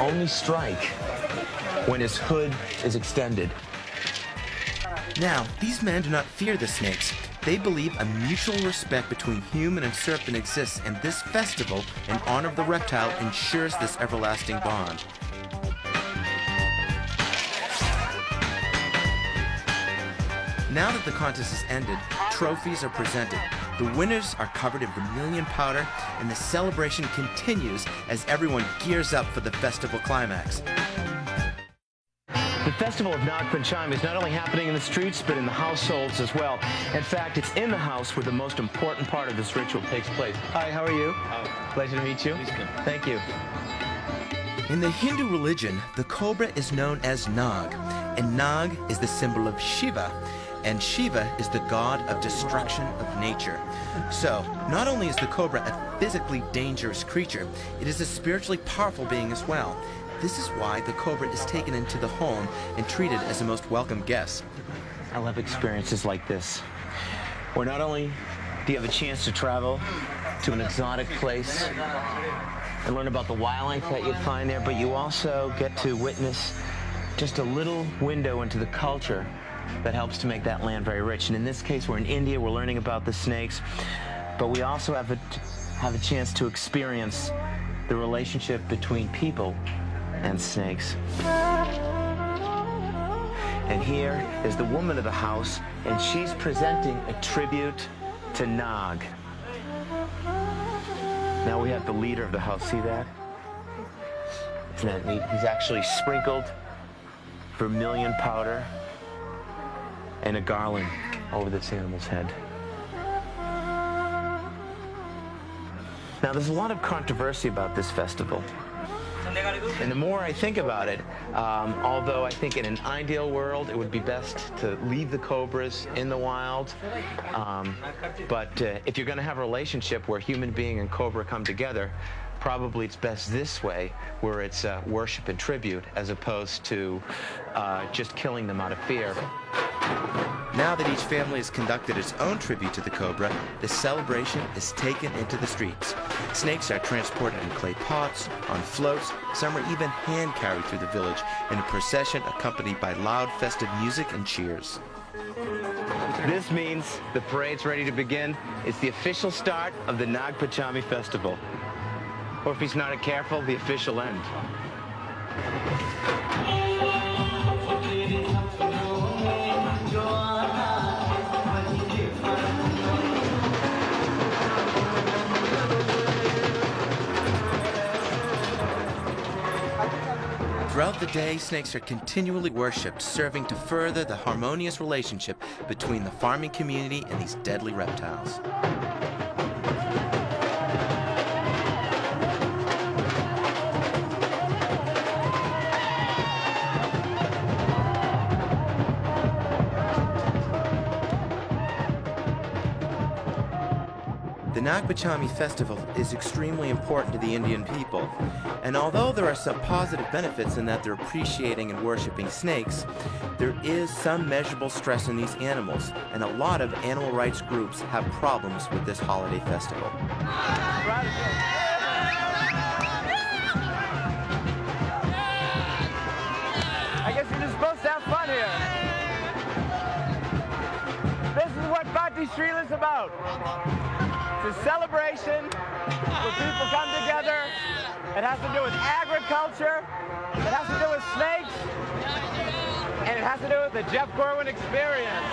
only strike when his hood is extended. Now, these men do not fear the snakes. They believe a mutual respect between human and serpent exists, and this festival, in honor of the reptile, ensures this everlasting bond. Now that the contest is ended, trophies are presented. The winners are covered in vermilion powder, and the celebration continues as everyone gears up for the festival climax. The festival of Nagpanchami is not only happening in the streets, but in the households as well. In fact, it's in the house where the most important part of this ritual takes place. Hi, how are you? Pleasure to meet you. Thank you. In the Hindu religion, the cobra is known as Nag, and Nag is the symbol of Shiva, and Shiva is the god of destruction of nature. So, not only is the cobra a physically dangerous creature, it is a spiritually powerful being as well. This is why the cobra is taken into the home and treated as a most welcome guest. I love experiences like this, where not only do you have a chance to travel to an exotic place and learn about the wildlife that you find there, but you also get to witness just a little window into the culture that helps to make that land very rich. And in this case, we're in India, we're learning about the snakes, but we also have a chance to experience the relationship between people and snakes. And here is the woman of the house, and she's presenting a tribute to Nag. Now we have the leader of the house, see that? Isn't that neat? He's actually sprinkled vermilion powder and a garland over this animal's head. Now there's a lot of controversy about this festival. And the more I think about it, although I think in an ideal world it would be best to leave the cobras in the wild, but if you're going to have a relationship where human being and cobra come together, probably it's best this way, where it's worship and tribute as opposed to just killing them out of fear. Now that each family has conducted its own tribute to the cobra, the celebration is taken into the streets. Snakes are transported in clay pots, on floats, some are even hand-carried through the village in a procession accompanied by loud festive music and cheers. This means the parade's ready to begin. It's the official start of the Nagpanchami festival. Or if he's not careful, the official end. Throughout the day, snakes are continually worshipped, serving to further the harmonious relationship between the farming community and these deadly reptiles. The Nagpanchami festival is extremely important to the Indian people, and although there are some positive benefits in that they're appreciating and worshiping snakes, there is some measurable stress in these animals, and a lot of animal rights groups have problems with this holiday festival. I guess you're just supposed to have fun here. This is what Bhakti Shirala is about. It's a celebration where people come together. It has to do with agriculture, it has to do with snakes, and it has to do with the Jeff Corwin experience.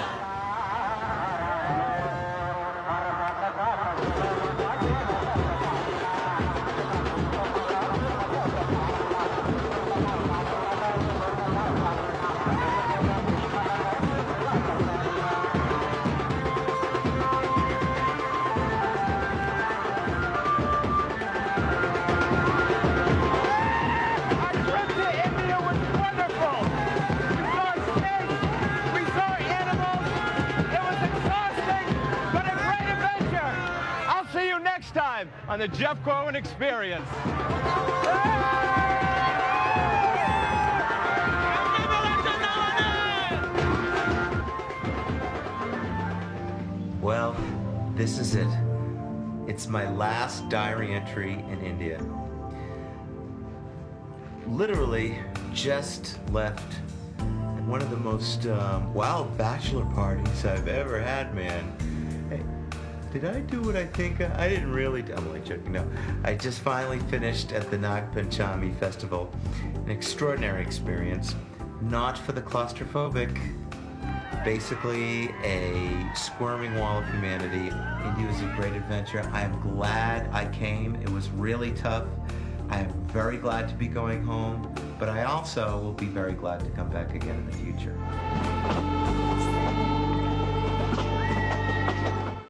Time on the Jeff Corwin experience. Well, this is it. It's my last diary entry in India. literally just left one of the most wild bachelor parties I've ever had, man. Hey, did I do what I think? I didn't really. I'm only joking. No, I just finally finished at the Nagpanchami festival. An extraordinary experience, not for the claustrophobic. Basically a squirming wall of humanity. India was a great adventure. I am glad I came. It was really tough. I am very glad to be going home, but I also will be very glad to come back again in the future.